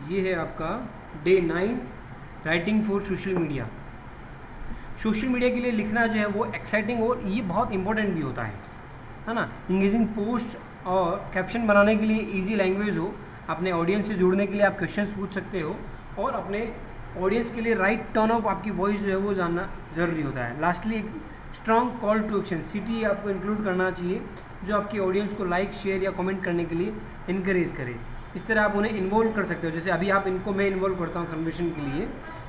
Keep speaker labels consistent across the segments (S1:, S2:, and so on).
S1: ये है आपका day 9 writing for social media. Social media के लिए लिखना जो है वो एक्साइटिंग और ये बहुत इंपॉर्टेंट भी होता है ना। इंगेजिंग पोस्ट और कैप्शन बनाने के लिए इजी लैंग्वेज हो, अपने ऑडियंस से जुड़ने के लिए आप क्वेश्चंस पूछ सकते हो और अपने ऑडियंस के लिए राइट टर्न ऑफ आपकी वॉइस जो है वो जानना ज़रूरी होता है। Lastly strong call to action, CT आपको इंक्लूड करना चाहिए जो आपकी ऑडियंस को लाइक शेयर या कमेंट करने के लिए इनकरेज करे। इस तरह आप उन्हें इन्वॉल्व कर सकते हो। जैसे अभी आप इनको मैं इन्वॉल्व करता हूँ कन्वर्सेशन के लिए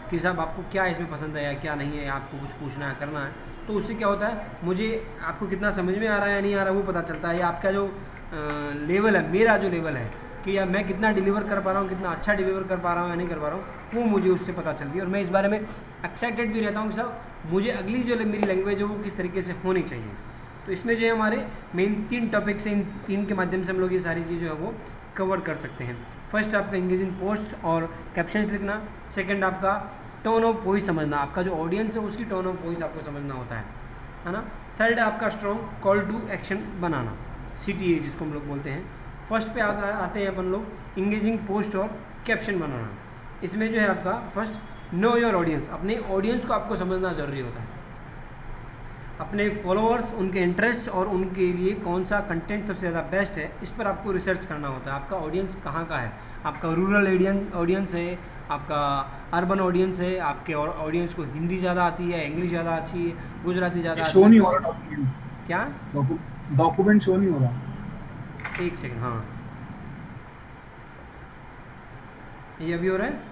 S1: कि साहब आपको क्या इसमें पसंद है या क्या नहीं है, आपको कुछ पूछना है करना है, तो उससे क्या होता है मुझे आपको कितना समझ में आ रहा है या नहीं आ रहा है वो पता चलता है। या आपका जो लेवल है, मेरा जो लेवल है कि या मैं कितना डिलीवर कर पा रहा हूँ, कितना अच्छा डिलीवर कर पा रहा हूँ या नहीं कर पा रहा हूँ, वो मुझे उससे पता चलती है। और मैं इस बारे में एक्साइटेड भी रहता हूँ कि साहब मुझे अगली जो मेरी लैंग्वेज है वो किस तरीके से होनी चाहिए। तो इसमें जो है हमारे मेन 3 टॉपिक्स हैं, इन 3 के माध्यम से हम लोग ये सारी चीज़ जो है वो कवर कर सकते हैं। फर्स्ट आपका इंगेजिंग पोस्ट और कैप्शंस लिखना, सेकंड आपका टोन ऑफ वॉइस समझना, आपका जो ऑडियंस है उसकी टोन ऑफ वॉइस आपको समझना होता है ना। थर्ड आपका स्ट्रॉन्ग कॉल टू एक्शन बनाना, CTA जिसको हम लोग बोलते हैं। फर्स्ट पे आते हैं अपन लोग इंगेजिंग पोस्ट और कैप्शन बनाना। इसमें जो है आपका फर्स्ट नो योर ऑडियंस, अपने ऑडियंस को आपको समझना ज़रूरी होता है। अपने फॉलोअर्स, उनके इंटरेस्ट और उनके लिए कौन सा कंटेंट सबसे ज़्यादा बेस्ट है, इस पर आपको रिसर्च करना होता है। आपका ऑडियंस कहाँ का है, आपका रूरल ऑडियंस है, आपका अर्बन ऑडियंस है, आपके ऑडियंस को हिंदी ज़्यादा आती है, इंग्लिश ज़्यादा अच्छी है, गुजराती ज़्यादा आती
S2: शो
S1: है,
S2: नहीं
S1: तो
S2: हो रहा डॉक्यूमेंट।
S1: क्या
S2: डॉक्यूमेंट शो नहीं हो रहा।
S1: एक सेकंड, हाँ ये अभी हो रहा है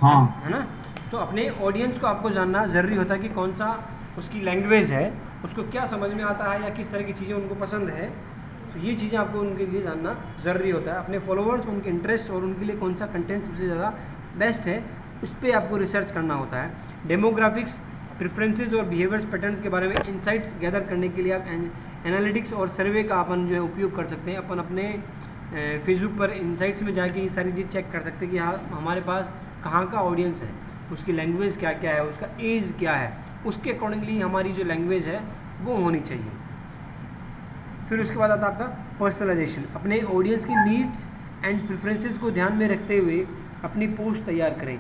S2: हाँ,
S1: है ना। तो अपने ऑडियंस को आपको जानना ज़रूरी होता है कि कौन सा उसकी लैंग्वेज है, उसको क्या समझ में आता है या किस तरह की चीज़ें उनको पसंद है। तो ये चीज़ें आपको उनके लिए जानना ज़रूरी होता है। अपने फॉलोअर्स, उनके इंटरेस्ट और उनके लिए कौन सा कंटेंट सबसे ज़्यादा बेस्ट है, उस पर आपको रिसर्च करना होता है। डेमोग्राफिक्स, प्रेफरेंसेस और बिहेवियर्स पैटर्न्स के बारे में इंसाइट्स गैदर करने के लिए आप एनालिटिक्स और सर्वे का अपन जो है उपयोग कर सकते हैं। अपन अपने फेसबुक पर इंसाइट्स में जाके ये सारी चीज़ चेक कर सकते हैं कि हाँ हमारे पास कहाँ का ऑडियंस है, उसकी लैंग्वेज क्या क्या है, उसका एज क्या है, उसके अकॉर्डिंगली हमारी जो लैंग्वेज है वो होनी चाहिए। फिर उसके बाद आता है आपका पर्सनलाइजेशन, अपने ऑडियंस की नीड्स एंड प्रेफरेंसेस को ध्यान में रखते हुए अपनी पोस्ट तैयार करें।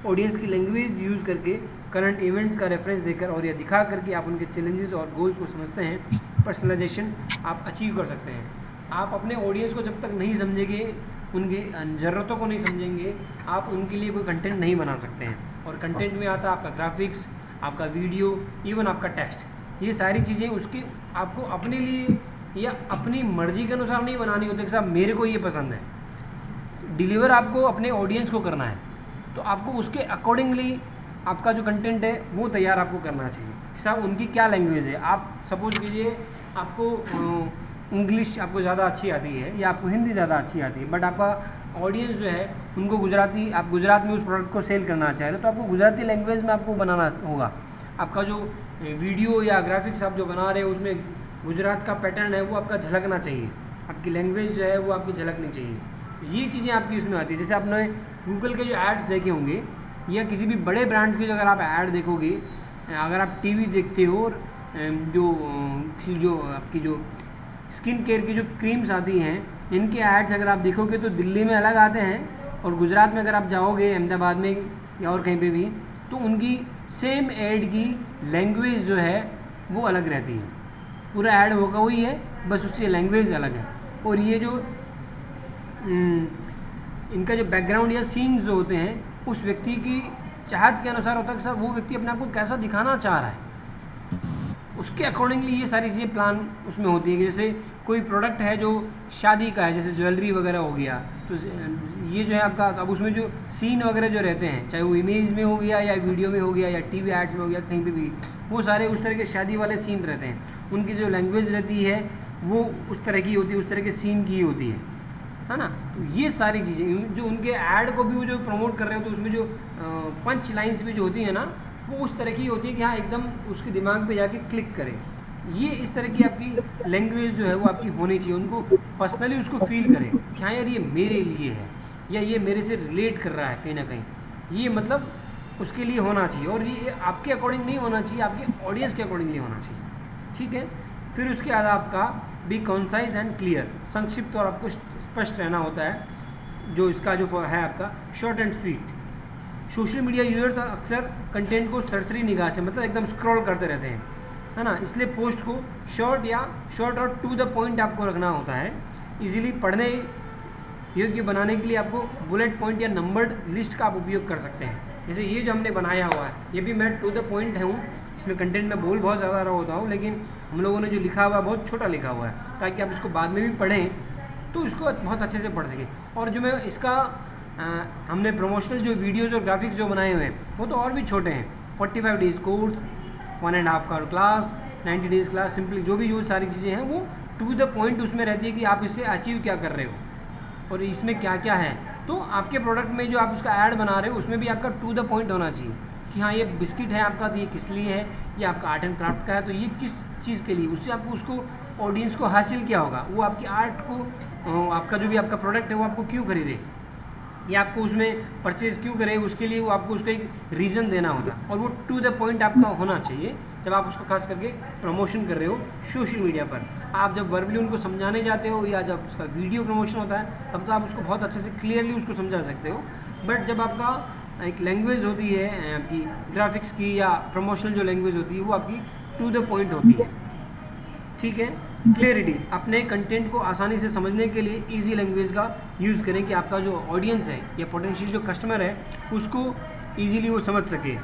S1: ऑडियंस की लैंग्वेज यूज़ करके करंट इवेंट्स का रेफरेंस देकर और यह दिखा करके आप उनके चैलेंजेस और गोल्स को समझते हैं, पर्सनलाइजेशन आप अचीव कर सकते हैं। आप अपने ऑडियंस को जब तक नहीं समझेंगे, उनकी ज़रूरतों को नहीं समझेंगे, आप उनके लिए कोई कंटेंट नहीं बना सकते हैं। और कंटेंट में आता है आपका ग्राफिक्स, आपका वीडियो, इवन आपका टेक्स्ट। ये सारी चीज़ें उसकी आपको अपने लिए या अपनी मर्जी के अनुसार नहीं बनानी होती कि साहब मेरे को ये पसंद है। डिलीवर आपको अपने ऑडियंस को करना है, तो आपको उसके अकॉर्डिंगली आपका जो कंटेंट है वो तैयार आपको करना चाहिए कि साहब उनकी क्या लैंग्वेज है। आप सपोज कीजिए आपको इंग्लिश आपको ज़्यादा अच्छी आती है या आपको हिंदी ज़्यादा अच्छी आती है, बट आपका ऑडियंस जो है उनको गुजराती, आप गुजरात में उस प्रोडक्ट को सेल करना चाह रहे हो तो आपको गुजराती लैंग्वेज में आपको बनाना होगा। आपका जो वीडियो या ग्राफिक्स आप जो बना रहे हो उसमें गुजरात का पैटर्न है वो आपका झलकना चाहिए, आपकी लैंग्वेज जो है वो आपकी झलकनी चाहिए। ये चीज़ें आपकी उसमें आती है। जैसे आपने गूगल के जो एड्स देखे होंगे या किसी भी बड़े ब्रांड्स के जो अगर आप ऐड देखोगे, अगर आप टीवी देखते हो और जो आपकी जो स्किन केयर की जो क्रीम्स आती हैं इनके एड्स अगर आप देखोगे तो दिल्ली में अलग आते हैं और गुजरात में अगर आप जाओगे अहमदाबाद में या और कहीं पे भी तो उनकी सेम ऐड की लैंग्वेज जो है वो अलग रहती है। पूरा ऐड होगा वही है, बस उसकी लैंग्वेज अलग है। और ये जो इनका जो बैकग्राउंड या सीन्स जो होते हैं उस व्यक्ति की चाहत के अनुसार होता है कि सर वो व्यक्ति अपने आप को कैसा दिखाना चाह रहा है, उसके अकॉर्डिंगली ये सारी चीज़ें प्लान उसमें होती है। कि जैसे कोई प्रोडक्ट है जो शादी का है, जैसे ज्वेलरी वगैरह हो गया, तो ये जो है आपका अब उसमें जो सीन वगैरह जो रहते हैं, चाहे वो इमेज में हो गया या वीडियो में हो गया या टीवी एड्स में हो गया, कहीं पे भी वो सारे उस तरह के शादी वाले सीन रहते हैं। उनकी जो लैंग्वेज रहती है वो उस तरह की होती है, उस तरह के सीन की होती है ना। तो ये सारी चीज़ें जो उनके ऐड को भी वो जो प्रमोट कर रहे हो तो उसमें जो पंच लाइन्स भी जो होती है ना वो उस तरह की होती है कि हाँ एकदम उसके दिमाग पे जाके क्लिक करे। ये इस तरह की आपकी लैंग्वेज जो है वो आपकी होनी चाहिए, उनको पर्सनली उसको फील करें कि हाँ यार ये मेरे लिए है या ये मेरे से रिलेट कर रहा है कहीं ना कहीं, ये मतलब उसके लिए होना चाहिए। और ये आपके अकॉर्डिंग नहीं होना चाहिए, आपके ऑडियंस के अकॉर्डिंगली होना चाहिए, ठीक है। फिर उसके बाद आपका बी कॉन्साइज एंड क्लियर, संक्षिप्त और आपको स्पष्ट रहना होता है। जो इसका जो है आपका short and sweet. Social media users अक्सर कंटेंट को सरसरी निगाह से मतलब एकदम स्क्रॉल करते रहते हैं, है ना, इसलिए पोस्ट को शॉर्ट और टू द पॉइंट आपको रखना होता है। इजीली पढ़ने योग्य बनाने के लिए आपको बुलेट पॉइंट या नंबर्ड लिस्ट का आप उपयोग कर सकते हैं। जैसे ये जो हमने बनाया हुआ है, ये भी मैं टू द पॉइंट हूँ, इसमें कंटेंट में बोल बहुत ज़्यादा रहा होता हूँ, लेकिन हम लोगों ने जो लिखा हुआ है बहुत छोटा लिखा हुआ है, ताकि आप इसको बाद में भी पढ़ें तो इसको बहुत अच्छे से पढ़ सकें। और जो मैं इसका हमने प्रमोशनल जो वीडियोज़ और ग्राफिक्स जो बनाए हुए हैं वो तो और भी छोटे हैं। 45 days course, 1.5 hour class, 90 days class, simply जो भी सारी चीज़ें हैं वो टू द पॉइंट उसमें रहती है कि आप इससे अचीव क्या कर रहे हो और इसमें क्या क्या है। तो आपके प्रोडक्ट में जो आप उसका ऐड बना रहे हो उसमें भी आपका टू द पॉइंट होना चाहिए कि हाँ ये बिस्किट है आपका, तो ये किस लिए है, ये आपका आर्ट एंड क्राफ्ट का है, तो ये किस चीज़ के लिए, उससे आपको उसको ऑडियंस को हासिल क्या होगा, वो आपकी आर्ट को, आपका जो भी आपका प्रोडक्ट है वो आपको क्यों खरीदे या आपको उसमें परचेज़ क्यों करें, उसके लिए वो आपको उसका एक रीज़न देना होगा और वो टू द पॉइंट आपका होना चाहिए जब आप उसको खास करके प्रमोशन कर रहे हो सोशल मीडिया पर। आप जब वर्बली उनको समझाने जाते हो या जब उसका वीडियो प्रमोशन होता है तब तो आप उसको बहुत अच्छे से क्लियरली उसको समझा सकते हो, बट जब आपका एक लैंग्वेज होती है आपकी ग्राफिक्स की या प्रमोशनल जो लैंग्वेज होती है वो आपकी टू द पॉइंट होती है, ठीक है। क्लियरिटी, अपने कंटेंट को आसानी से समझने के लिए इजी लैंग्वेज का यूज़ करें कि आपका जो ऑडियंस है या पोटेंशियल जो कस्टमर है उसको इजीली वो समझ सके।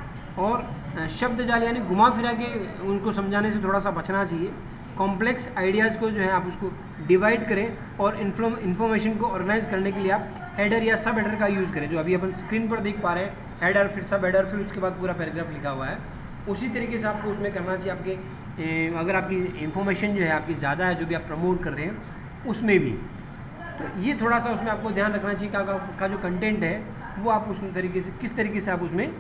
S1: और शब्द जाल यानी घुमा फिरा के उनको समझाने से थोड़ा सा बचना चाहिए। कॉम्प्लेक्स आइडियाज़ को जो है आप उसको डिवाइड करें और इन्फॉर्मेशन को ऑर्गेनाइज करने के लिए आप हेडर या सब हेडर का यूज़ करें, जो अभी अपन स्क्रीन पर देख पा रहे हैं, हेडर फिर सब हेडर फिर उसके बाद पूरा पैराग्राफ लिखा हुआ है। उसी तरीके से आपको उसमें करना चाहिए। आपके अगर आपकी इन्फॉर्मेशन जो है आपकी ज़्यादा है, जो भी आप प्रमोट कर रहे हैं उसमें भी, तो ये थोड़ा सा उसमें आपको ध्यान रखना चाहिए का जो कंटेंट है वो आप उस तरीके से किस तरीके से आप उसमें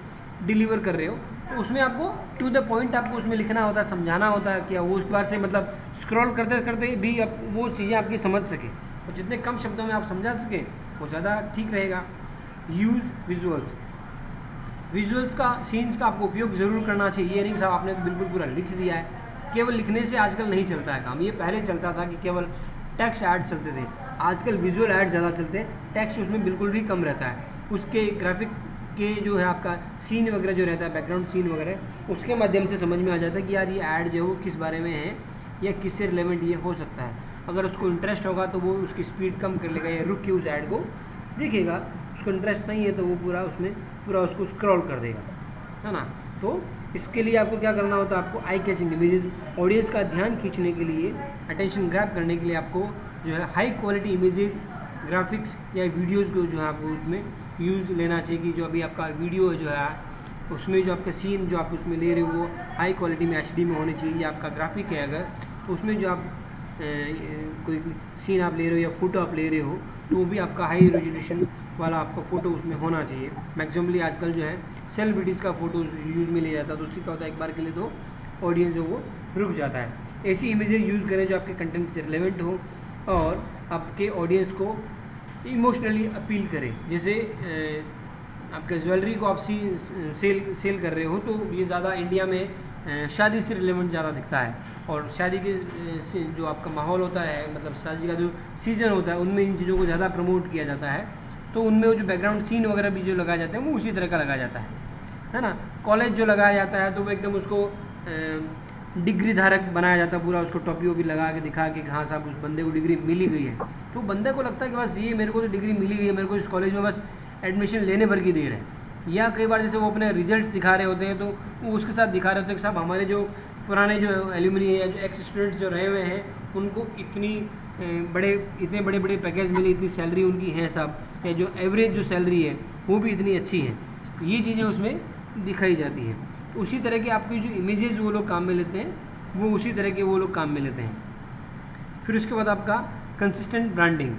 S1: डिलीवर कर रहे हो। तो उसमें आपको टू द पॉइंट आपको उसमें लिखना होता है, समझाना होता है कि वो उस बार से मतलब स्क्रॉल करते करते भी आप वो चीज़ें आपकी समझ सके और जितने कम शब्दों में आप समझा सके वो ज़्यादा ठीक रहेगा। यूज़ विजुअल्स, विजुअल्स का सीन्स का आपको उपयोग ज़रूर करना चाहिए। ये नहीं साहब आपने तो बिल्कुल पूरा लिख दिया है, केवल लिखने से आजकल नहीं चलता है काम। ये पहले चलता था कि केवल टेक्स्ट ऐड चलते थे, आजकल विजुअल ऐड ज़्यादा चलते हैं, टेक्स्ट उसमें बिल्कुल भी कम रहता है। उसके ग्राफिक के जो है आपका सीन वगैरह जो रहता है, बैकग्राउंड सीन वगैरह, उसके माध्यम से समझ में आ जाता है कि यार ये ऐड जो है वो किस बारे में है या किससे रिलेवेंट ये हो सकता है। अगर उसको इंटरेस्ट होगा तो वो उसकी स्पीड कम कर लेगा या रुक के उस ऐड को देखेगा, उसको इंटरेस्ट नहीं है तो वो पूरा उसमें पूरा उसको स्क्रॉल कर देगा, है ना। तो इसके लिए आपको क्या करना होता है, आपको आई कैचिंग इमेजेस, ऑडियंस का ध्यान खींचने के लिए, अटेंशन ग्रैब करने के लिए आपको जो है हाई क्वालिटी इमेजेस, ग्राफिक्स या वीडियोज़ को जो है आपको उसमें यूज़ लेना चाहिए कि जो अभी आपका वीडियो जो है उसमें जो आपका सीन जो आप उसमें ले रहे हो वो हाई क्वालिटी में HD में होनी चाहिए। या आपका ग्राफिक है अगर तो उसमें जो आप कोई सीन आप ले रहे हो या फ़ोटो आप ले रहे हो तो वो भी आपका हाई रेजोल्यूशन वाला आपका फ़ोटो उसमें होना चाहिए। मैक्सिममली आजकल जो है सेलिब्रिटीज़ का फ़ोटो यूज़ में ले जाता है, तो उससे क्या होता है एक बार के लिए तो ऑडियंस जो वो रुक जाता है। ऐसी इमेजेस यूज़ करें जो आपके कंटेंट से रिलेवेंट हो और आपके ऑडियंस को इमोशनली अपील करें। जैसे आपके ज्वेलरी को आप सेल कर रहे हो तो ये ज़्यादा इंडिया में शादी से रिलेवेंट ज़्यादा दिखता है, और शादी के जो आपका माहौल होता है, मतलब शादी का जो सीज़न होता है उनमें इन चीज़ों को ज़्यादा प्रमोट किया जाता है। तो उनमें वो जो बैकग्राउंड सीन वगैरह भी जो लगाए जाते हैं वो उसी तरह का लगाया जाता है ना। कॉलेज जो लगाया जाता है तो वो एकदम उसको डिग्री धारक बनाया जाता है, पूरा उसको टोपी वोपी लगा के दिखा के हाँ साहब उस बंदे को डिग्री मिली गई है, तो बंदे को लगता है कि बस ये मेरे को तो डिग्री मिली गई है, मेरे को इस कॉलेज में बस एडमिशन लेने भर की देर है। या कई बार जैसे वो अपने रिजल्ट्स दिखा रहे होते हैं तो वो उसके साथ दिखा रहे होते हैं कि साहब हमारे जो पुराने जो एल्यूमिनी या जो एक्स स्टूडेंट्स जो रहे हुए हैं उनको इतने बड़े बड़े पैकेज मिले, इतनी सैलरी उनकी है साहब, या जो एवरेज जो सैलरी है वो भी इतनी अच्छी है। तो ये चीज़ें उसमें दिखाई जाती हैं। तो उसी तरह के आपकी जो इमेजेस वो लोग काम में लेते हैं वो उसी तरह के वो लोग काम में लेते हैं। फिर उसके बाद आपका कंसिस्टेंट ब्रांडिंग,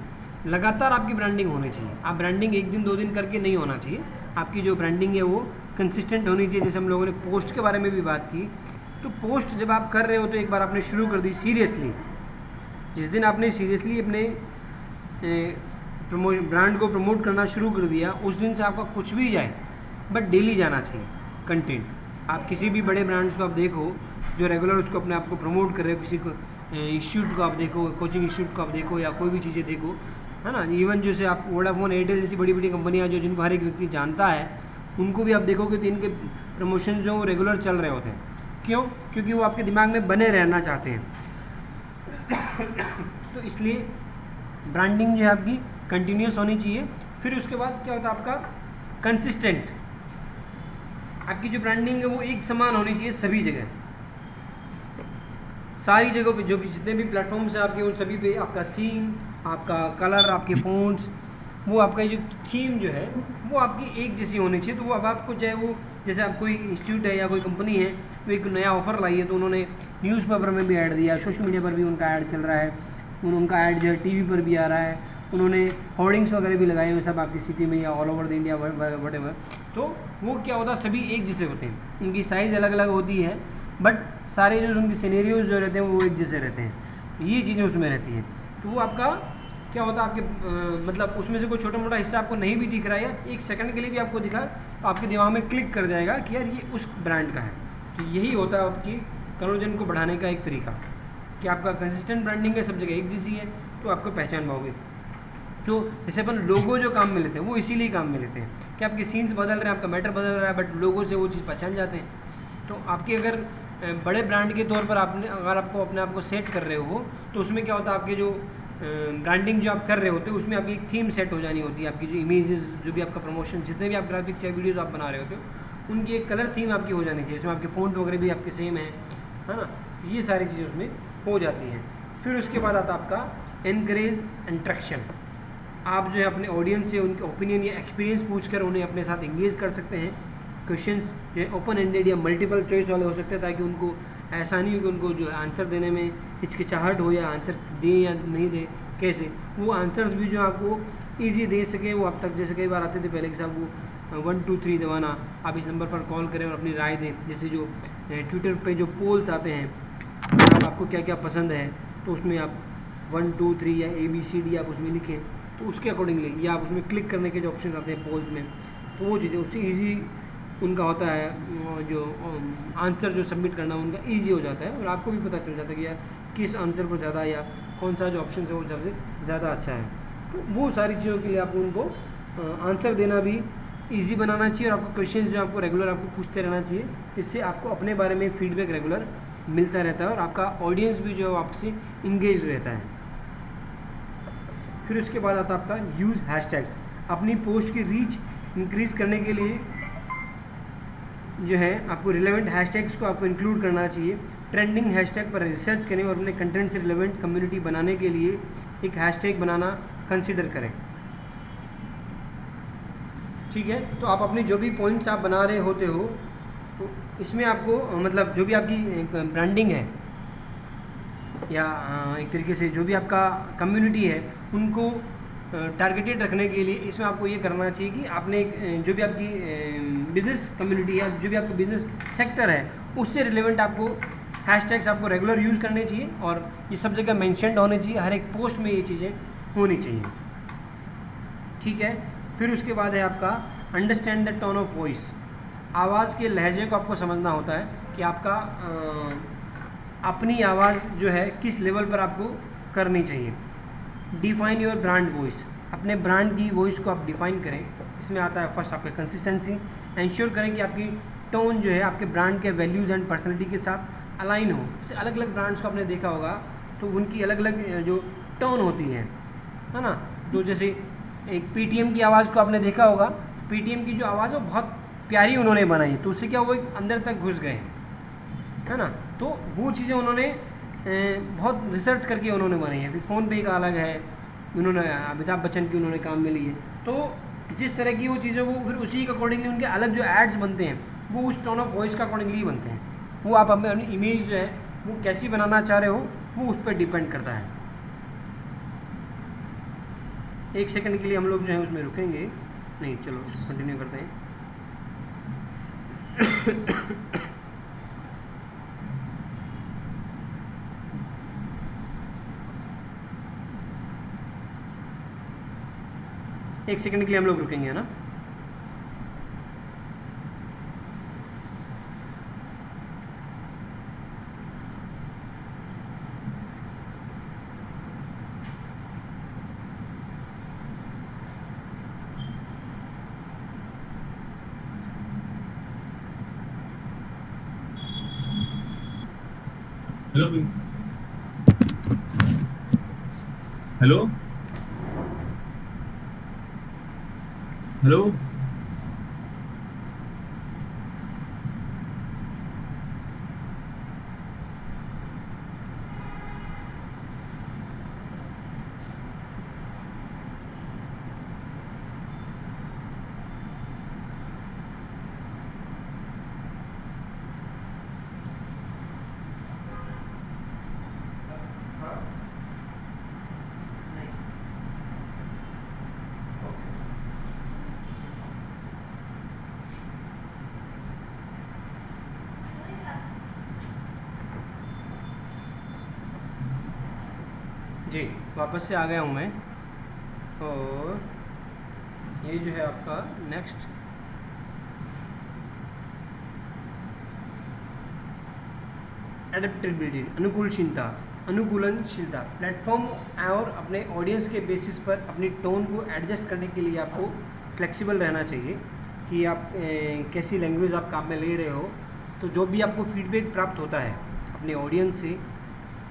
S1: लगातार आपकी ब्रांडिंग होनी चाहिए। आप ब्रांडिंग एक दिन दो दिन करके नहीं होना चाहिए, आपकी जो ब्रांडिंग है वो कंसिस्टेंट होनी चाहिए। जैसे हम लोगों ने पोस्ट के बारे में भी बात की, तो पोस्ट जब आप कर रहे हो तो एक बार आपने शुरू कर दी सीरियसली, जिस दिन आपने सीरियसली अपने ब्रांड को प्रमोट करना शुरू कर दिया उस दिन से आपका कुछ भी जाए बट डेली जाना चाहिए कंटेंट। आप किसी भी बड़े ब्रांड्स को आप देखो जो रेगुलर उसको अपने आप को प्रमोट कर रहे हो, किसी को इंस्टीट्यूट को आप देखो, कोचिंग इंस्टीट्यूट को आप देखो या कोई भी चीज़ें देखो, है ना। इवन जैसे आप वोडाफोन, एयरटेल जैसी बड़ी बड़ी कंपनियां जो जिनको हर एक व्यक्ति जानता है, उनको भी आप देखोगे तो इनके प्रमोशन जो रेगुलर चल रहे होते हैं। क्यों? क्योंकि वो आपके दिमाग में बने रहना चाहते हैं। तो इसलिए ब्रांडिंग जो है आपकी कंटिन्यूस होनी चाहिए। फिर उसके बाद क्या होता है आपका कंसिस्टेंट। आपकी जो ब्रांडिंग है वो एक समान होनी चाहिए सभी जगह, सारी जगहों पे, जो भी जितने भी प्लेटफॉर्म्स हैं आपके, उन सभी पे आपका सीन, आपका कलर, आपके फ़ॉन्ट्स, वो आपका जो थीम जो है वो आपकी एक जैसी होनी चाहिए। तो वो अब आपको चाहे वो जैसे आप कोई इंस्टीट्यूट है या कोई कंपनी है, वो एक नया ऑफ़र लाई है तो उन्होंने न्यूज़पेपर में भी ऐड दिया, सोशल मीडिया पर भी उनका ऐड चल रहा है, उनका ऐड जो है टीवी पर भी आ रहा है, उन्होंने होर्डिंग्स वगैरह भी लगाए हुए सब आपकी सिटी में या all over the India what ever. तो वो क्या होता है, सभी एक जैसे होते हैं, उनकी साइज़ अलग अलग होती है, बट सारे जो उनके सिनेरियोज जो रहते हैं वो एक जैसे रहते हैं। तो ये चीज़ें उसमें रहती हैं। तो वो आपका क्या होता है, आपके मतलब उसमें से कोई छोटा मोटा हिस्सा आपको नहीं भी दिख रहा है, या एक सेकंड के लिए भी आपको दिखा, तो आपके दिमाग में क्लिक कर जाएगा कि यार ये उस ब्रांड का है। तो यही होता है आपकी कन्वर्जन को बढ़ाने का एक तरीका, कि आपका कंसिस्टेंट ब्रांडिंग है, सब जगह एक जैसी है, तो आपको पहचान पाओगे। तो जैसे अपन लोगो जो काम में लेते हैं वो इसीलिए काम में लेते हैं कि आपके सीन्स बदल रहे हैं, आपका मैटर बदल रहा है, बट लोगो से वो चीज़ पहचान जाते हैं। तो आपके अगर बड़े ब्रांड के तौर पर आपने अगर आपको अपने आप को सेट कर रहे हो, तो उसमें क्या होता है, आपके जो ब्रांडिंग जो आप कर रहे होते हो उसमें आपकी एक थीम सेट हो जानी होती है। आपकी जो इमेजेस, जो भी आपका प्रमोशन, जितने भी आप ग्राफिक्स या वीडियोज़ आप बना रहे होते हो, उनकी एक कलर थीम आपकी हो जानी चाहिए, जिसमें आपके फ़ॉन्ट वगैरह भी आपके सेम है ना। ये सारी चीज़ें उसमें हो जाती हैं। फिर उसके बाद आता आपका एनकरेज इंट्रैक्शन। आप जो है अपने ऑडियंस से उनके ओपिनियन या एक्सपीरियंस पूछकर उन्हें अपने साथ एंगेज कर सकते हैं। क्वेश्चंस जो है ओपन एंडेड या मल्टीपल चॉइस वाले हो सकते हैं, ताकि उनको ऐसा नहीं हो कि उनको जो है आंसर देने में हिचकिचाहट हो, या आंसर दें या नहीं दें कैसे, वो आंसर्स भी जो आपको ईजी दे सके। वो अब तक जैसे कई बार आते थे पहले के साहब, वो 1 2 3 दबाना, आप इस नंबर पर कॉल करें और अपनी राय दें। जैसे जो ट्विटर पे जो पोल्स आते हैं, आपको क्या क्या पसंद है, तो उसमें आप 1 2 3 या ABCD आप उसमें लिखें, तो उसके अकॉर्डिंगली, या आप उसमें क्लिक करने के जो ऑप्शन आते हैं पोल्स में, तो वो चीज़ें उससे ईजी उनका होता है, जो आंसर जो सबमिट करना उनका ईजी हो जाता है, और आपको भी पता चल जाता है कि यार किस आंसर पर ज़्यादा, या कौन सा जो ऑप्शन है वो सबसे ज़्यादा अच्छा है। तो वो सारी चीज़ों के लिए आपको उनको आंसर देना भी ईजी बनाना चाहिए, और आपको क्वेश्चन जो आपको रेगुलर आपको पूछते रहना चाहिए। इससे आपको अपने बारे में फीडबैक रेगुलर मिलता रहता है, और आपका ऑडियंस भी जो है आपसे इंगेज रहता है। फिर उसके बाद आता है आपका यूज़ हैशटैग्स। अपनी पोस्ट की रीच इंक्रीज़ करने के लिए जो है आपको रिलेवेंट हैशटैग्स को आपको इंक्लूड करना चाहिए। ट्रेंडिंग हैशटैग पर रिसर्च करें और अपने कंटेंट से रिलेवेंट कम्युनिटी बनाने के लिए एक हैशटैग बनाना कंसिडर करें। ठीक है, तो आप अपनी जो भी पॉइंट्स आप बना रहे होते हो, तो इसमें आपको मतलब जो भी आपकी ब्रांडिंग है, या एक तरीके से जो भी आपका कम्युनिटी है, उनको टारगेटेड रखने के लिए इसमें आपको ये करना चाहिए कि आपने जो भी आपकी बिज़नेस कम्युनिटी है, जो भी आपका बिज़नेस सेक्टर है, उससे रिलेवेंट आपको हैशटैग्स आपको रेगुलर यूज़ करने चाहिए, और ये सब जगह मेंशन्ड होने चाहिए, हर एक पोस्ट में ये चीज़ें होनी चाहिए। ठीक है, फिर उसके बाद है आपका understand the tone of voice. आवाज़ के लहजे को आपको समझना होता है कि आपका अपनी आवाज़ जो है किस लेवल पर आपको करनी चाहिए। Define your brand voice. अपने ब्रांड की वॉइस को आप डिफाइन करें। इसमें आता है फर्स्ट आपका कंसिस्टेंसी। इंश्योर करें कि आपकी टोन जो है आपके ब्रांड के वैल्यूज़ एंड पर्सनैलिटी के साथ अलाइन हो। जैसे अलग अलग ब्रांड्स को आपने देखा होगा, तो उनकी अलग अलग जो टोन होती है ना। तो जैसे एक पेटीएम की आवाज़ को आपने देखा होगा, पेटीएम की जो आवाज़ है वो बहुत प्यारी उन्होंने बनाई, तो उससे क्या वो एक अंदर तक घुस गए, है ना। तो वो चीज़ें उन्होंने बहुत रिसर्च करके उन्होंने बनाई है। फिर फ़ोनपे का अलग है, उन्होंने अमिताभ बच्चन की उन्होंने काम में ली है। तो जिस तरह की वो चीज़ें, वो फिर उसी के अकॉर्डिंगली उनके अलग जो एड्स बनते हैं, वो उस टोन ऑफ वॉइस का अकॉर्डिंगली ही बनते हैं। वो आप अपनी इमेज जो है वो कैसी बनाना चाह रहे हो, वो उस पर डिपेंड करता है। एक सेकंड के लिए हम लोग जो है उसमें रुकेंगे, नहीं चलो उसको कंटिन्यू करते हैं। एक सेकंड के लिए हम लोग रुकेंगे, है ना।
S2: हेलो भाई। हेलो। हेलो।
S1: जी, वापस से आ गया हूँ मैं। और ये जो है आपका नेक्स्ट एडेप्टेबिलिटी, अनुकूलनशीलता प्लेटफॉर्म और अपने ऑडियंस के बेसिस पर अपनी टोन को एडजस्ट करने के लिए आपको फ्लेक्सिबल रहना चाहिए कि आप कैसी लैंग्वेज आप काम में ले रहे हो। तो जो भी आपको फीडबैक प्राप्त होता है अपने ऑडियंस से,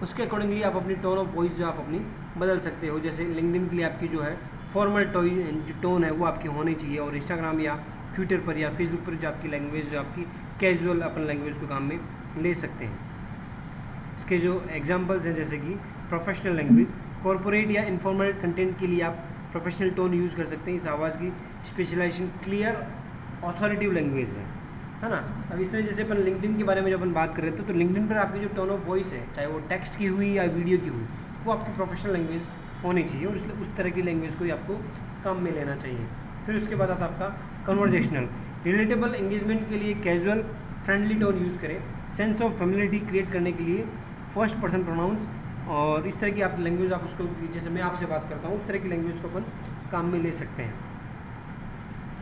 S1: उसके अकॉर्डिंगली आप अपनी टोन ऑफ वॉइस जो आप अपनी बदल सकते हो। जैसे लिंक्डइन के लिए आपकी जो है फॉर्मल जो टोन है वो आपकी होनी चाहिए, और इंस्टाग्राम या ट्विटर पर या फेसबुक पर जो आपकी लैंग्वेज जो आपकी कैजुअल अपन लैंग्वेज को काम में ले सकते हैं। इसके जो एग्जांपल्स हैं जैसे कि प्रोफेशनल लैंग्वेज, कॉर्पोरेट या इनफॉर्मल कंटेंट के लिए आप प्रोफेशनल टोन यूज़ कर सकते हैं। इस आवाज़ की स्पेशलाइजेशन क्लियर ऑथोरिटिव लैंग्वेज है ना। अब इसमें जैसे अपन लिंक्डइन के बारे में जब अपन बात कर रहे थे, तो लिंक्डइन पर आपकी जो टोन ऑफ वॉइस है, चाहे वो टेक्स्ट की हुई या वीडियो की हुई, वो आपकी प्रोफेशनल लैंग्वेज होनी चाहिए, और इसलिए उस तरह की लैंग्वेज को ही आपको काम में लेना चाहिए। फिर उसके बाद आता आपका कन्वर्जेशनल, रिलेटेबल एंगेजमेंट के लिए कैजुअल फ्रेंडली टोन यूज़ करें। सेंस ऑफ फेमिलियरिटी क्रिएट करने के लिए फर्स्ट पर्सन प्रोनाउंस, और इस तरह की आप लैंग्वेज आप उसको, जैसे मैं आपसे बात करता हूँ उस तरह की लैंग्वेज को अपन काम में ले सकते हैं।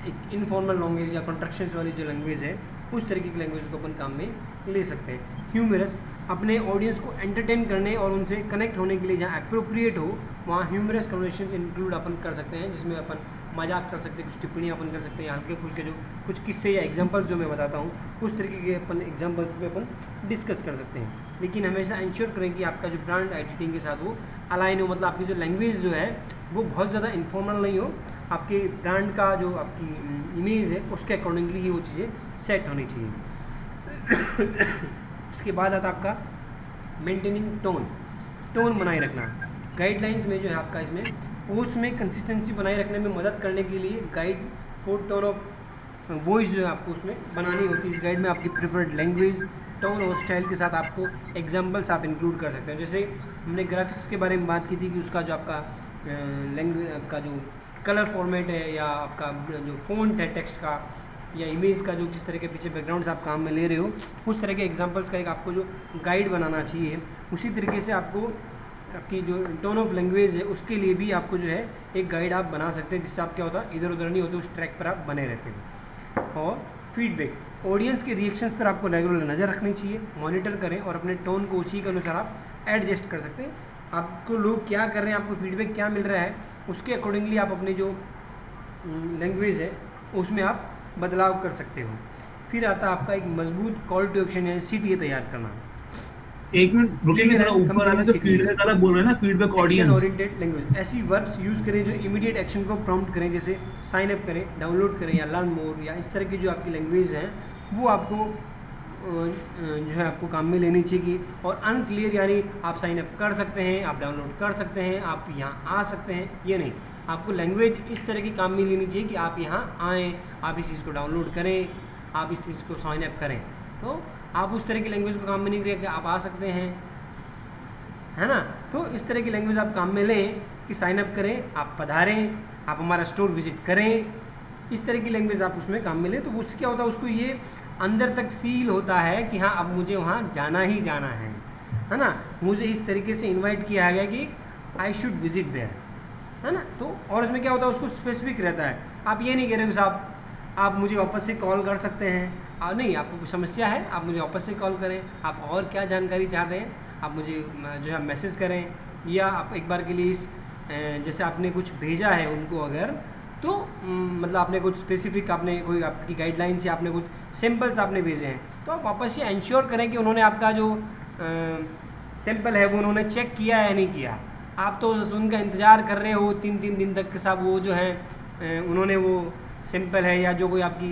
S1: एक इनफॉर्मल लैंग्वेज या कॉन्ट्रैक्शंस वाली जो लैंग्वेज है, उस तरीके की लैंग्वेज को अपन काम में ले सकते हैं। ह्यूमरस, अपने ऑडियंस को एंटरटेन करने और उनसे कनेक्ट होने के लिए जहाँ अप्रोप्रिएट हो वहाँ ह्यूमरस कन्वर्सेशन इंक्लूड अपन कर सकते हैं, जिसमें अपन मजाक कर सकते हैं, कुछ टिप्पणियाँ अपन कर सकते हैं, हल्के फुल्के जो कुछ किस्से या एग्जांपल्स जो मैं बताता हूँ उस तरीके के अपन एग्जांपल्स पे अपन डिस्कस कर सकते हैं। लेकिन हमेशा इंश्योर करें कि आपका जो ब्रांड आइडेंटिटी के साथ वो अलाइन हो, मतलब आपकी जो लैंग्वेज जो है वो बहुत ज़्यादा इन्फॉर्मल नहीं हो, आपके ब्रांड का जो आपकी इमेज है उसके अकॉर्डिंगली ही वो चीज़ें सेट होनी चाहिए। उसके बाद आता आपका मेंटेनिंग टोन बनाए रखना। गाइडलाइंस में जो है आपका इसमें उसमें कंसिस्टेंसी बनाए रखने में मदद करने के लिए guide for tone of voice जो है आपको उसमें बनानी होती है। इस गाइड में आपकी प्रिफर्ड लैंग्वेज, टोन और स्टाइल के साथ आपको एग्जांपल्स आप इंक्लूड कर सकते हैं। जैसे हमने ग्राफिक्स के बारे में बात की थी कि उसका जो आपका लैंग्वेज, आपका जो कलर फॉर्मेट है या आपका जो फ़ॉन्ट है टेक्स्ट का या इमेज का, जो जिस तरह के पीछे बैकग्राउंड से आप काम में ले रहे हो, उस तरह के एग्जांपल्स का एक आपको जो गाइड बनाना चाहिए। उसी तरीके से आपको आपकी जो टोन ऑफ लैंग्वेज है उसके लिए भी आपको जो है एक गाइड आप बना सकते हैं, जिससे आप क्या होता है इधर उधर नहीं होते, उस ट्रैक पर आप बने रहते हैं। और फीडबैक, ऑडियंस के रिएक्शंस पर आपको रेगुलर नज़र रखनी चाहिए, मॉनिटर करें और अपने टोन को उसी के अनुसार आप एडजस्ट कर सकते हैं। आपको लोग क्या कर रहे हैं, आपको फीडबैक क्या मिल रहा है, उसके अकॉर्डिंगली आप अपनी जो लैंग्वेज है उसमें आप बदलाव कर सकते हो। फिर आता है आपका एक मजबूत कॉल टू एक्शन या सीटीए तैयार करना।
S2: एक मिनट रुकेंगे, थोड़ा ऊपर आने तो फीडबैक वाला बोल रहे हैं ना, feedback
S1: action
S2: audience.
S1: Oriented language, ऐसी वर्ब्स यूज़ करें जो इमीडिएट एक्शन को प्रॉम्प्ट करें, जैसे साइन अप करें, डाउनलोड करें या लर्न मोर, या इस तरह की जो आपकी लैंग्वेज है वो आपको जो है आपको काम में लेनी चाहिए। और अनक्लियर यानी आप साइन अप कर सकते हैं, आप डाउनलोड कर सकते हैं, आप यहाँ आ सकते हैं, ये नहीं, आपको लैंग्वेज इस तरह की काम में लेनी चाहिए कि आप यहाँ आएँ, आप इस चीज़ को डाउनलोड करें, आप इस चीज़ को साइन अप करें। तो आप उस तरह की लैंग्वेज को काम में नहीं करें कि आप आ सकते हैं, है ना। तो इस तरह की लैंग्वेज आप काम में लें कि साइन अप करें, आप पधारें, आप हमारा स्टोर विजिट करें, इस तरह की लैंग्वेज आप उसमें काम में लें। तो उससे क्या होता है, उसको ये अंदर तक फील होता है कि हाँ अब मुझे वहाँ जाना ही जाना है ना। मुझे इस तरीके से इन्वाइट किया गया कि आई शुड विजिट देयर, है ना। तो और उसमें क्या होता है, उसको स्पेसिफिक रहता है। आप ये नहीं कह रहे कि साहब आप मुझे वापस से कॉल कर सकते हैं, नहीं, आपको कोई समस्या है आप मुझे वापस से कॉल करें, आप और क्या जानकारी चाहते हैं आप मुझे जो है मैसेज करें, या आप एक बार के लिए इस जैसे आपने कुछ भेजा है उनको अगर, तो मतलब आपने कुछ स्पेसिफिक, आपने कोई आपकी गाइडलाइंस या आपने कुछ सिंपल्स आपने भेजे हैं, तो आप वापस ये इंश्योर करें कि उन्होंने आपका जो सिंपल है, वो उन्होंने चेक किया है या नहीं किया। आप तो उनका इंतज़ार कर रहे हो 3-3 दिन तक कि साहब वो जो है उन्होंने वो सिंपल है या जो कोई आपकी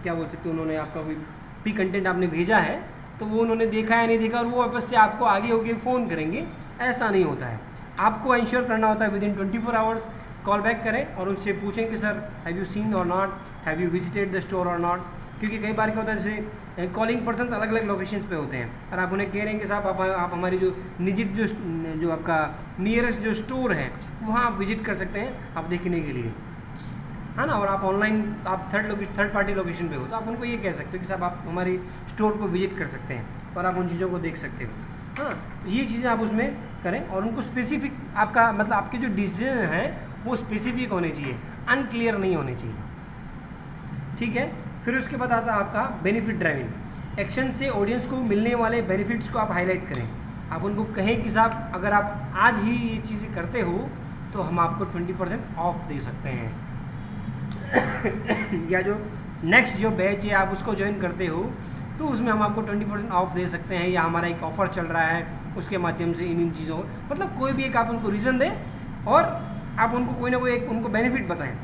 S1: क्या बोल सकते हैं, उन्होंने आपका कोई भी कंटेंट आपने भेजा है तो वो उन्होंने देखा है नहीं देखा, और वो वापस से आपको आगे होके फ़ोन करेंगे। ऐसा नहीं होता है। आपको इंश्योर करना होता है विदिन 24 आवर्स कॉल बैक करें और उनसे पूछें कि सर हैव यू सीन और not, have you visited the store और नॉट। क्योंकि कई बार क्या होता है, जैसे कॉलिंग पर्सन अलग अलग लोकेशंस पे होते हैं और आप उन्हें कह रहे हैं कि साहब आप हमारी जो निजी जो आपका नियरेस्ट जो स्टोर है वहाँ आप विजिट कर सकते हैं आप देखने के लिए, है ना। और आप ऑनलाइन आप थर्ड पार्टी लोकेशन पे हो तो आप उनको ये कह सकते हो कि साहब आप हमारी स्टोर को विजिट कर सकते हैं और आप उन चीज़ों को देख सकते हो। हाँ, ये चीज़ें आप उसमें करें और उनको स्पेसिफिक आपका मतलब आपके जो डिसीजन है वो स्पेसिफिक होने चाहिए, अनक्लियर नहीं होने चाहिए, ठीक है। फिर उसके बाद आता है आपका बेनिफिट ड्राइविंग। एक्शन से ऑडियंस को मिलने वाले बेनिफिट्स को आप हाईलाइट करें। आप उनको कहें कि साहब अगर आप आज ही ये चीज़ें करते हो तो हम आपको 20% ऑफ दे सकते हैं या जो नेक्स्ट जो बैच है आप उसको ज्वाइन करते हो तो उसमें हम आपको 20% ऑफ दे सकते हैं, या हमारा एक ऑफ़र चल रहा है उसके माध्यम से इन चीज़ों, मतलब कोई भी एक आप उनको रीज़न दें और आप उनको कोई ना कोई एक उनको बेनिफिट बताएं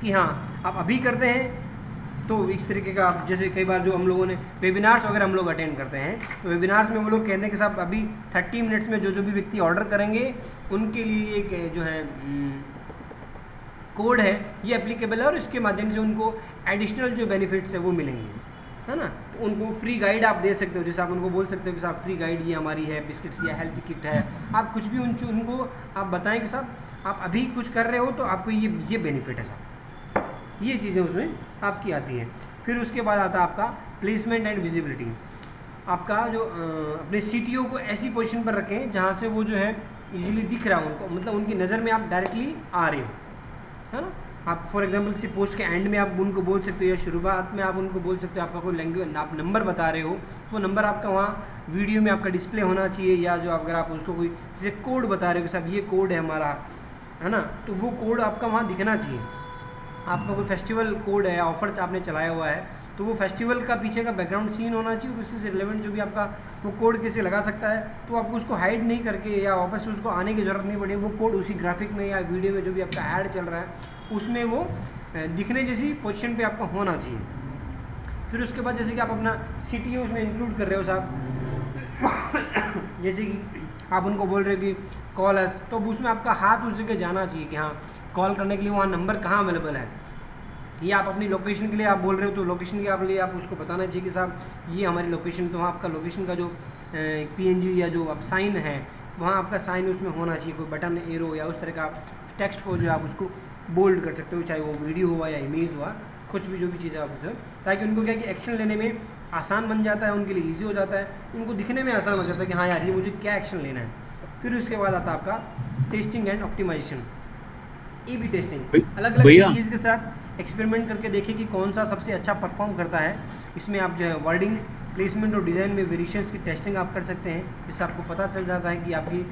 S1: कि हाँ आप अभी करते हैं तो इस तरीके का। आप जैसे कई बार जो हम लोगों ने वेबिनार्स वगैरह हम लोग अटेंड करते हैं तो वेबिनार्स में वो लोग कहते हैं कि साहब अभी 30 मिनट्स में जो भी व्यक्ति ऑर्डर करेंगे उनके लिए एक जो है कोड है ये एप्लीकेबल है और इसके माध्यम से उनको एडिशनल जो बेनिफिट्स है वो मिलेंगे, है ना। तो उनको फ्री गाइड आप दे सकते हो, जैसे आप उनको बोल सकते हो कि साहब फ्री गाइड ये हमारी है, बिस्किट्स या हेल्थ किट है। आप कुछ भी उनको आप बताएं कि साहब आप अभी कुछ कर रहे हो तो आपको ये बेनिफिट है साहब, ये चीज़ें उसमें आपकी आती हैं। फिर उसके बाद आता है आपका प्लेसमेंट एंड विजिबिलिटी। आपका जो अपने CTO को ऐसी पोजीशन पर रखें जहाँ से वो जो है इजीली दिख रहा है उनको, मतलब उनकी नज़र में आप डायरेक्टली आ रहे हो, है ना। आप फॉर एग्जांपल किसी पोस्ट के एंड में आप उनको बोल सकते हो या शुरुआत में आप उनको बोल सकते हो आपका कोई लैंग्वेज आप नंबर बता रहे हो तो वो नंबर आपका वहाँ वीडियो में आपका डिस्प्ले होना चाहिए, या जो अगर आप उसको कोई जैसे कोड बता रहे हो कि साहब ये कोड है हमारा, है ना, तो वो कोड आपका वहाँ दिखना चाहिए। आपका कोई फेस्टिवल कोड है, ऑफर आपने चलाया हुआ है तो वो फेस्टिवल का पीछे का बैकग्राउंड सीन होना चाहिए, उससे से रिलेवेंट जो भी आपका वो कोड कैसे लगा सकता है तो आपको उसको हाइड नहीं करके या वापस से उसको आने की ज़रूरत नहीं पड़ेगी, वो कोड उसी ग्राफिक में या वीडियो में जो भी आपका ऐड चल रहा है उसमें वो दिखने जैसी पोजीशन पे आपका होना चाहिए। फिर उसके बाद जैसे कि आप अपना CTO उसमें इंक्लूड कर रहे हो साहब जैसे कि आप उनको बोल रहे हो कि कॉल अस, तो उसमें आपका हाथ उस जगह जाना चाहिए कि हाँ कॉल करने के लिए वहाँ नंबर कहाँ अवेलेबल है। ये आप अपनी लोकेशन के लिए आप बोल रहे हो तो लोकेशन के लिए आप उसको बताना चाहिए कि साहब ये हमारी लोकेशन, तो वहाँ आपका लोकेशन का जो PNG या जो आप साइन है वहाँ आपका साइन उसमें होना चाहिए, कोई बटन एरो या उस तरह का टेक्स्ट को जो आप उसको बोल्ड कर सकते हो, चाहे वो वीडियो हुआ या इमेज हुआ, कुछ भी जो भी चीज़ आप उसे, ताकि उनको क्या कि एक्शन लेने में आसान बन जाता है, उनके लिए ईजी हो जाता है, उनको दिखने में आसान हो जाता है कि हाँ यार ये मुझे क्या एक्शन लेना है। फिर उसके बाद आता है आपका testing and optimisation, A/B testing. अलग अलग चीज़ के साथ एक्सपेरिमेंट करके देखें कि कौन सा सबसे अच्छा परफॉर्म करता है। इसमें आप जो है वर्डिंग, प्लेसमेंट और डिज़ाइन में वेरिएशंस की टेस्टिंग आप कर सकते हैं, जिससे आपको पता चल जाता है कि आपकी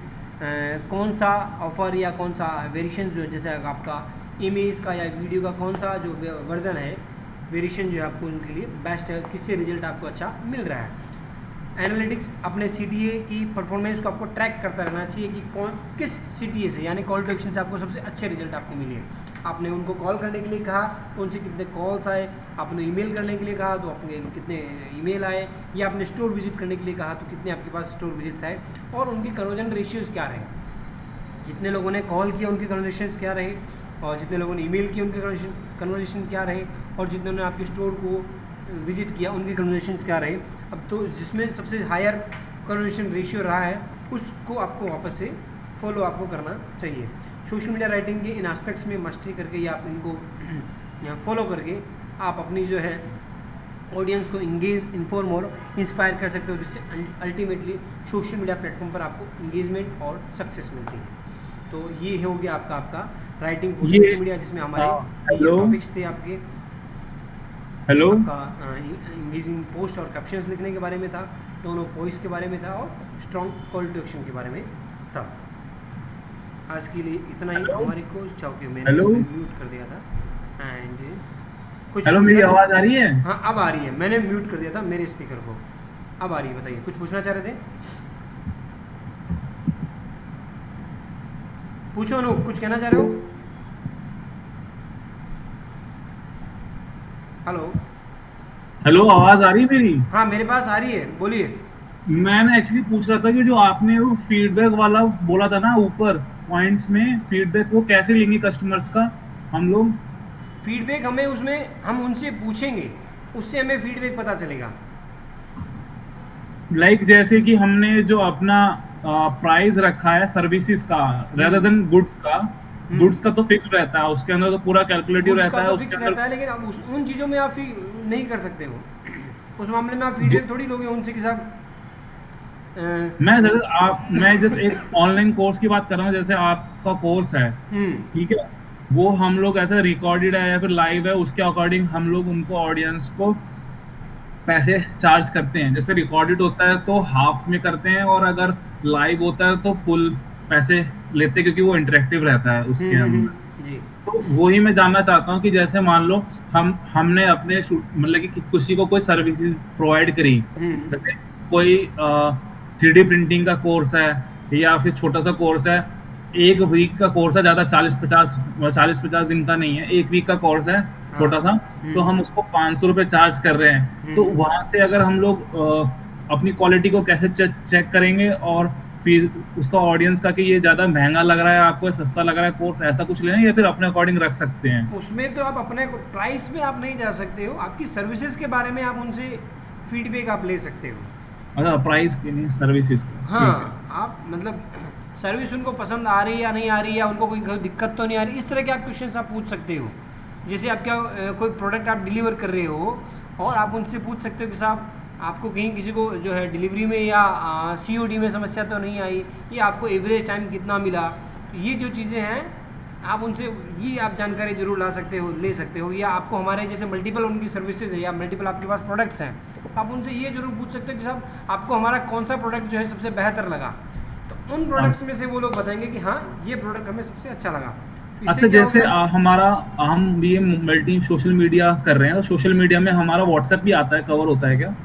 S1: कौन सा ऑफ़र या कौन सा वेरिएशन जो जैसे आपका इमेज का या वीडियो का कौन सा जो वर्जन है वेरिएशन जो है आपको उनके लिए बेस्ट है, किससे रिजल्ट आपको अच्छा मिल रहा है। एनालिटिक्स अपने CTA की परफॉर्मेंस को आपको ट्रैक करता रहना चाहिए कि किस CTA से यानी कॉल टू एक्शन से आपको सबसे अच्छे रिजल्ट आपको मिले। आपने उनको कॉल करने के लिए कहा तो उनसे कितने कॉल्स आए, आपने ईमेल करने के लिए कहा तो आपने कितने ईमेल आए, या आपने स्टोर विजिट करने के लिए कहा तो कितने आपके पास स्टोर विजिट्स आए, और उनकी कन्वर्जन रेशियोज़ क्या रहे, जितने लोगों ने कॉल किया उनकी कन्वर्जेशन क्या रहे, और जितने लोगों ने ईमेल किया उनके कन्वर्जेशन क्या रहे, और जितने ने आपके स्टोर को विजिट किया उनके कन्वर्जेशन क्या रहे। अब तो जिसमें सबसे हायर कन्वर्जेशन रेशियो रहा है उसको आपको वापस से फॉलो आपको करना चाहिए। सोशल मीडिया राइटिंग के इन एस्पेक्ट्स में मस्टरी करके या आप इनको फॉलो करके आप अपनी जो है ऑडियंस को इंगेज, इन्फॉर्म और इंस्पायर कर सकते हो, जिससे अल्टीमेटली सोशल मीडिया प्लेटफॉर्म पर आपको इंगेजमेंट और सक्सेस मिलती है। तो ये हो गया आपका राइटिंग सोशल मीडिया, जिसमें हमारे टॉपिक्स थे आपके आपका इंगेजिंग पोस्ट और कैप्शंस लिखने के बारे में था, टोन ऑफ वॉइस के बारे में था, और स्ट्रॉन्ग कॉल टू एक्शन के बारे में था। आज के लिए इतना ही हमारे कोर्स चाहो मैंने म्यूट कर दिया था एंड कुछ।
S2: हेलो, मेरी आवाज़ आ रही है?
S1: हाँ अब आ रही है, मैंने म्यूट कर दिया था मेरे स्पीकर को, अब आ रही है। बताइए कुछ पूछना चाह रहे थे? पूछो अनूप, कुछ कहना चाह रहे हो? हेलो।
S2: हेलो, आवाज आ रही है मेरी?
S1: हाँ मेरे पास आ रही है, बोलिए।
S2: मैंने एक्चुअली पूछ रहा था कि जो आपने वो फीडबैक वाला बोला था ना ऊपर पॉइंट्स में, फीडबैक वो कैसे लेंगे कस्टमर्स का हम लोग?
S1: फीडबैक हमें उसमें हम उनसे पूछेंगे, उससे हमें फीडबैक पता चलेगा।
S2: लाइक जैसे कि हमने जो अपना प्राइस रखा है सर्विसेज का रेदर
S1: हम्म।
S2: देन गुड्स का। गुड्स का
S1: हम्म।
S2: तो फिक्स रहता है, उसके अंदर तो पूरा कैलकुलेटिव
S1: गुड्स का
S2: रहता है
S1: तो
S2: उसके
S1: फिक्स
S2: अंदर।
S1: रहता है, लेकिन अब उन चीज़ों में आप नहीं कर सकते हो। उस मामले में आप
S2: जो
S1: फीडबैक थोड़ी लोगे उनसे कि साहब
S2: मैं जैसे एक ऑनलाइन कोर्स की बात कर रहा हूँ, जैसे आपका कोर्स है,
S1: हम्म।
S2: ठीक है, वो हम लोग ऐसा रिकॉर्डेड है या फिर लाइव है, उसके अकॉर्डिंग हम लोग उनको ऑडियंस को पैसे चार्ज करते हैं। जैसे रिकॉर्डेड होता है तो हाफ में करते हैं, और अगर लाइव होता है तो फुल पैसे लेते हैं, क्योंकि वो इंटरेक्टिव रहता है उसके अंदर।
S1: जी।
S2: तो वही मैं जानना चाहता हूँ कि जैसे मान लो हमने अपने मतलब कि किसी को कोई सर्विसेज प्रोवाइड करी,
S1: हम्म।
S2: जैसे कोई 3D प्रिंटिंग का कोर्स है या फिर छोटा सा कोर्स है, एक वीक का कोर्स है, ज़्यादा 40-50 दिन का नहीं है, एक वीक का कोर्स है
S1: हाँ।
S2: छोटा सा। तो हम उसको 500 रुपये चार्ज कर रहे हैं, तो
S1: हम्म।
S2: वहां से अगर हम लोग अपनी क्वालिटी को कैसे चेक करेंगे, और फिर उसका ऑडियंस का कि ये ज़्यादा महंगा लग रहा है आपको या सस्ता लग रहा है कोर्स, ऐसा कुछ लेना, या फिर अपने अकॉर्डिंग रख सकते हैं?
S1: उसमें तो आप अपने प्राइस पे आप नहीं जा सकते हो, आपकी सर्विसेज के बारे में आप उनसे फीडबैक आप ले सकते हो।
S2: अच्छा, प्राइस के नहीं, सर्विसेज का, ठीक है।
S1: हाँ आप मतलब सर्विस उनको पसंद आ रही है या नहीं आ रही है, या उनको कोई दिक्कत तो नहीं आ रही, इस तरह के आप क्वेश्चन आप पूछ सकते हो। जैसे आप क्या कोई प्रोडक्ट आप डिलीवर कर रहे हो, और आप उनसे पूछ सकते हो कि साहब आपको कहीं किसी को जो है डिलीवरी में या COD में समस्या तो नहीं आई, या आपको एवरेज टाइम कितना मिला। तो ये जो चीज़ें हैं आप उनसे ये आप जानकारी जरूर ला सकते हो, ले सकते हो। या आपको हमारे जैसे मल्टीपल उनकी सर्विसेज है या मल्टीपल आपके पास प्रोडक्ट्स हैं, आप उनसे ये जरूर पूछ सकते हो कि साहब आपको हमारा कौन सा प्रोडक्ट जो है सबसे बेहतर लगा। तो उन प्रोडक्ट्स में से वो लोग बताएंगे कि हाँ ये प्रोडक्ट हमें सबसे अच्छा लगा। तो इससे
S2: अच्छा,
S1: क्या
S2: जैसे
S1: होगा?
S2: हमारा हम ये मल्टी सोशल मीडिया कर रहे हैं, तो सोशल मीडिया में हमारा व्हाट्सएप भी आता है, कवर होता है क्या?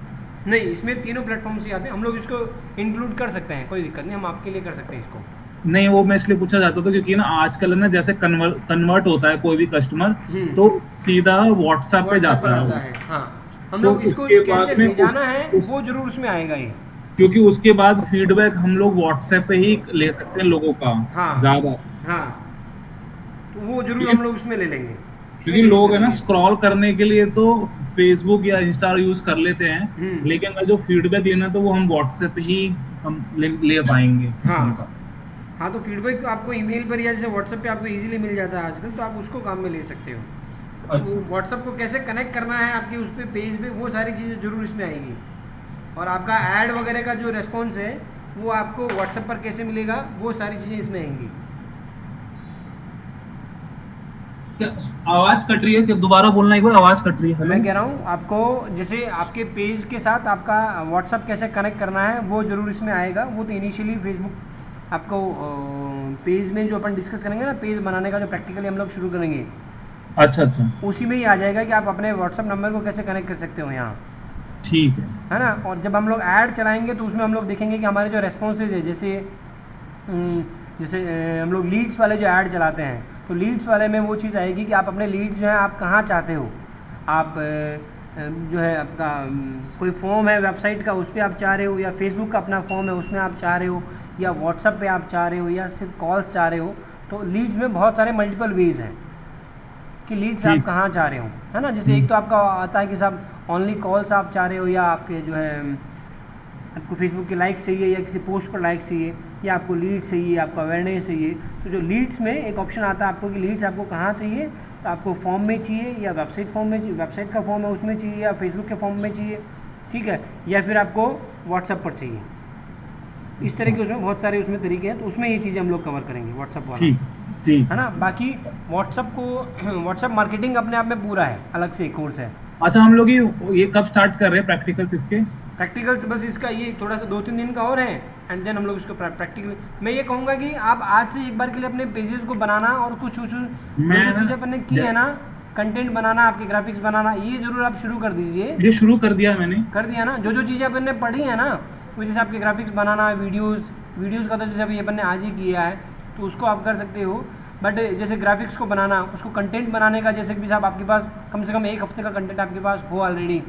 S1: नहीं, इसमें तीनों प्लेटफॉर्म से आते हैं, हम लोग इसको इंक्लूड कर सकते हैं, कोई दिक्कत नहीं, हम आपके लिए कर सकते हैं इसको।
S2: नहीं, वो मैं इसलिए पूछना चाहता था क्योंकि ना आजकल ना जैसे कन्वर्ट होता है कोई भी कस्टमर, तो
S1: हम्म।
S2: सीधा व्हाट्सएप पे
S1: व्हाट्सएप पर
S2: जाता है
S1: आता
S2: वो।
S1: है, हाँ। हम
S2: तो
S1: लोग इसको
S2: उसके
S1: कैसे
S2: बाद में
S1: भेजाना है
S2: उस
S1: वो जरूर उसमें आएगा ये।
S2: क्योंकि उसके बाद फीडबैक हम लोग व्हाट्सएप पे ही ले सकते हैं लोगों का
S1: हाँ।
S2: ज्यादा।
S1: हाँ तो वो जरूर
S2: क्योंकि
S1: हम लोग उसमें ले लेंगे, इसमें
S2: क्योंकि
S1: कोई
S2: लोग
S1: दिक्कत
S2: है ना
S1: नहीं है।
S2: स्क्रॉल करने के लिए तो फेसबुक या इंस्टा यूज कर लेते हैं,
S1: हम्म।
S2: लेकिन अगर जो फीडबैक लेना है तो वो हम व्हाट्सएप ही हम ले पाएंगे
S1: हाँ।
S2: उनका।
S1: हाँ तो फीडबैक आपको ईमेल पर या जैसे व्हाट्सएप पे आपको इजीली मिल जाता है आजकल, तो आप उसको काम में ले सकते हो। अब
S2: अच्छा,
S1: व्हाट्सएप को कैसे कनेक्ट करना है आपके उस पे पेज पे, वो सारी चीज़ें जरूर इसमें आएगी। और आपका ऐड वगैरह का जो रेस्पॉन्स है वो आपको व्हाट्सएप पर कैसे मिलेगा, वो सारी चीज़ें इसमें आएंगी।
S2: क्या आवाज कट रही है? कि दोबारा बोलना एक बार, आवाज कट रही है। हेलो।
S1: मैं कह रहा हूँ आपको जैसे आपके पेज के साथ आपका व्हाट्सअप कैसे कनेक्ट करना है वो ज़रूर इसमें आएगा। वो तो इनिशियली फेसबुक आपको पेज में जो अपन डिस्कस करेंगे ना, पेज बनाने का जो प्रैक्टिकली हम लोग शुरू करेंगे,
S2: अच्छा अच्छा,
S1: उसी में ही आ जाएगा कि आप अपने व्हाट्सअप नंबर को कैसे कनेक्ट कर सकते हो यहाँ,
S2: ठीक
S1: है ना। और जब हम लोग ऐड चलाएंगे तो उसमें हम लोग देखेंगे कि हमारे जो रेस्पॉन्सेज है, जैसे जैसे हम लोग लीड्स वाले जो ऐड चलाते हैं, तो लीड्स वाले में वो चीज़ आएगी कि आप अपने लीड्स जो है आप कहाँ चाहते हो। आप जो है आपका कोई फॉर्म है वेबसाइट का, उस पर आप चाह रहे हो, या फेसबुक का अपना फॉर्म है उसमें आप चाह रहे हो, या व्हाट्सअप पे आप चाह रहे हो, या सिर्फ कॉल्स चाह रहे हो। तो लीड्स में बहुत सारे मल्टीपल वेज हैं कि लीड्स आप
S2: ठीक।
S1: कहाँ चाह रहे हो, है ना। जैसे एक तो आपका आता है कि साहब ओनली कॉल्स आप चाह रहे हो, या आपके जो है आपको फेसबुक के लाइक चाहिए, या किसी पोस्ट पर लाइक चाहिए, या आपको लीड चाहिए, आपको अवेयरनेस चाहिए। तो जो लीड्स में एक ऑप्शन आता है आपको कि लीड्स आपको कहाँ चाहिए, तो आपको फॉर्म में चाहिए, या वेबसाइट फॉर्म में चाहिए, वेबसाइट का फॉर्म है उसमें चाहिए, या फेसबुक के फॉर्म में चाहिए, ठीक है, या फिर आपको व्हाट्सअप पर चाहिए। इस तरह के उसमें बहुत सारे उसमें तरीके हैं, तो उसमें ये चीज़ें हम लोग कवर करेंगे व्हाट्सअप वाला,
S2: ठीक ठीक।
S1: है ना। बाकी व्हाट्सअप को व्हाट्सअप मार्केटिंग अपने आप में पूरा है, अलग से एक कोर्स है।
S2: अच्छा, हम लोग ये कब स्टार्ट कर रहे हैं प्रैक्टिकल्स इसके?
S1: प्रैक्टिकल्स बस इसका ये थोड़ा सा 2-3 दिन का और है, एंड देन हम लोग इसको प्रैक्टिकल। मैं ये कहूँगा कि आप आज से एक बार के लिए अपने पेजेस को बनाना, और कुछ कुछ
S2: मैं
S1: जो चीज़ें अपन ने की है ना, कंटेंट बनाना, आपके ग्राफिक्स बनाना, ये जरूर आप शुरू कर दीजिए।
S2: ये शुरू कर दिया मैंने।
S1: कर दिया ना, जो जो चीज़ें अपन ने पढ़ी है ना, वो जैसे आपके ग्राफिक्स बनाना, वीडियोज़ का तो जैसे अभी अपन ने आज ही किया है, तो उसको आप कर सकते हो। बट जैसे ग्राफिक्स को बनाना, उसको कंटेंट बनाने का, जैसे कि साहब आपके पास कम से कम 1 हफ्ते का कंटेंट आपके पास हो ऑलरेडी,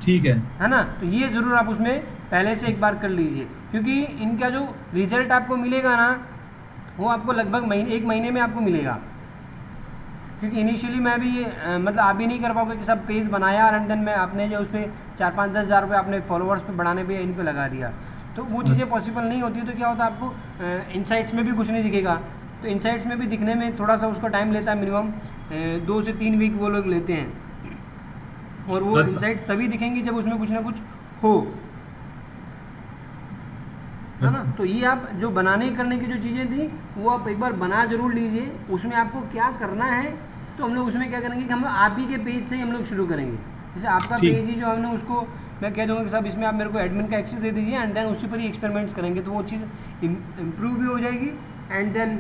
S2: ठीक
S1: है ना, तो ये ज़रूर आप उसमें पहले से एक बार कर लीजिए, क्योंकि इनका जो रिजल्ट आपको मिलेगा ना, वो आपको लगभग 1 महीने में आपको मिलेगा। क्योंकि इनिशियली मैं भी मतलब आप भी नहीं कर पाओगे कि सब पेज बनाया और एंड देन मैं आपने जो उस पर 4-5-10 हज़ार रुपये आपने फॉलोअर्स पे बढ़ाने पे इन पे लगा दिया, तो वो चीज़ें
S2: अच्छा
S1: पॉसिबल नहीं होती। तो क्या होता है, आपको इनसाइट्स में भी कुछ नहीं दिखेगा। तो इनसाइट्स में भी दिखने में थोड़ा सा उसका टाइम लेता है, मिनिमम 2 से 3 वीक वो लोग लेते हैं। और वो
S2: अच्छा
S1: इनसाइट तभी दिखेंगी जब उसमें कुछ ना कुछ हो, है ना।
S2: अच्छा
S1: तो ये आप जो बनाने करने की जो चीज़ें थी वो आप एक बार बना जरूर लीजिए। उसमें आपको क्या करना है, तो हम लोग उसमें क्या करेंगे कि हम लोग आप ही के पेज से ही हम लोग शुरू करेंगे। जैसे आपका
S2: ठीक
S1: पेज ही जो हमने उसको मैं कह दूँगा कि साहब इसमें आप मेरे को एडमिन का एक्सेस दे दीजिए, एंड देन उसी पर ही एक्सपेरिमेंट्स करेंगे, तो वो चीज़ इम्प्रूव भी हो जाएगी, एंड देन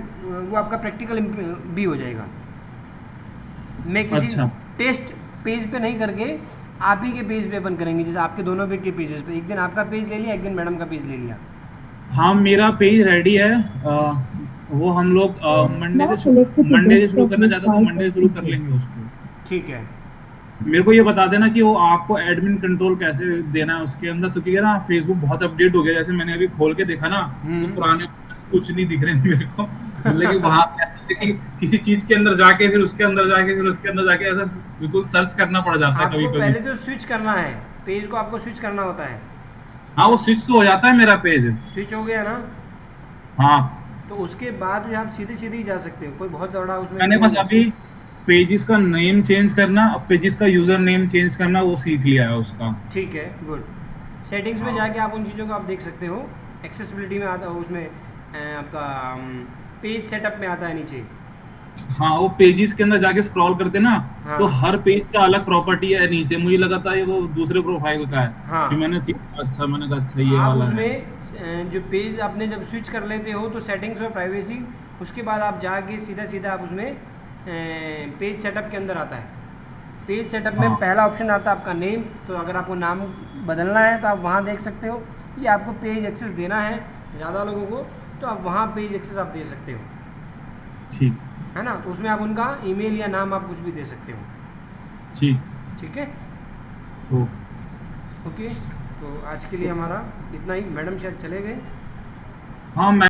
S1: वो आपका प्रैक्टिकल भी हो जाएगा। मैं किसी
S2: अच्छा
S1: टेस्ट पेज पे नहीं करके आप ही के पेज पे अपन करेंगे, जैसे आपके दोनों पे के पेजेस पे, एक दिन आपका पेज ले लिया, एक दिन मैडम का पेज ले लिया।
S2: हाँ मेरा पेज रेडी है। वो हम लोग
S3: Now connected to
S2: मंडे से शुरू
S3: desktop
S2: करना
S3: with
S2: चाहते हैं तो
S3: Pi
S2: मंडे
S3: and
S2: से शुरू कर
S3: secret.
S2: लेंगे उसको।
S1: ठीक है।
S2: मेरे को ये बता देना कि वो आपको एडमिन कंट्रोल कैसे देना है उसके अंदर, तो क्योंकि ना फेसबुक बहुत अपडेट हो गया, जैसे मैंने अभी खोल के देखा ना तो पुराने कुछ नहीं दिख रहे हैं मेरे को। मतलब कि वहां पे ऐसा है कि किसी चीज के अंदर जाके फिर उसके अंदर जाके फिर उसके अंदर जाके ऐसा बिल्कुल सर्च करना पड़ जाता है कभी
S1: आपको
S2: कभी।
S1: पहले तो स्विच करना है, पेज को आपको स्विच करना होता है।
S2: हाँ वो स्विच तो हो जाता है मेरा पेज।
S1: स्विच हो गया ना,
S2: हाँ
S1: तो उसके बाद जो आप सीधे सीधे ही जा सकते हो, कोई बहुत बड़ा उसमें
S2: मैंने
S1: वो
S2: बस
S1: नहीं है।
S2: अभी पेजेस का नेम चेंज करना और पेजेस का यूजर नेम चेंज करना वो सीख लिया है उसका।
S1: ठीक है, गुड। सेटिंग्स में
S2: हाँ
S1: जाके आप उन चीज़ों को आप देख सकते हो। एक्सेसिबिलिटी में आता है उसमें आपका पेज सेटअप में आता है नीचे।
S2: हाँ वो पेजेस के अंदर जाके स्क्रॉल करते ना
S1: हाँ
S2: तो हर पेज का अलग प्रॉपर्टी है नीचे, मुझे लगा था ये वो दूसरे प्रोफाइल का है।
S1: हाँ,
S2: फिर मैंने सीखा, अच्छा मैंने कहा अच्छा
S1: तो
S2: ये
S1: आप
S2: वाला है।
S1: उसमें जो पेज आपने जब स्विच कर लेते हो तो सेटिंग्स और प्राइवेसी, उसके बाद आप जाके सीधा सीधा आप उसमें पेज सेटअप के अंदर आता है। पेज सेटअप में
S2: हाँ
S1: पहला ऑप्शन आता है आपका नेम, तो अगर आपको नाम बदलना है तो आप वहाँ देख सकते हो, या आपको पेज एक्सेस देना है ज़्यादा लोगों को तो आप वहाँ पेज एक्सेस आप दे सकते हो,
S2: ठीक
S1: है ना। तो उसमें आप उनका ईमेल या नाम आप कुछ भी दे सकते हो।
S2: ठीक।
S1: ठीक है,
S2: ओ
S1: ओके। तो आज के लिए हमारा इतना ही। मैडम शायद चले गए।
S2: हाँ मैं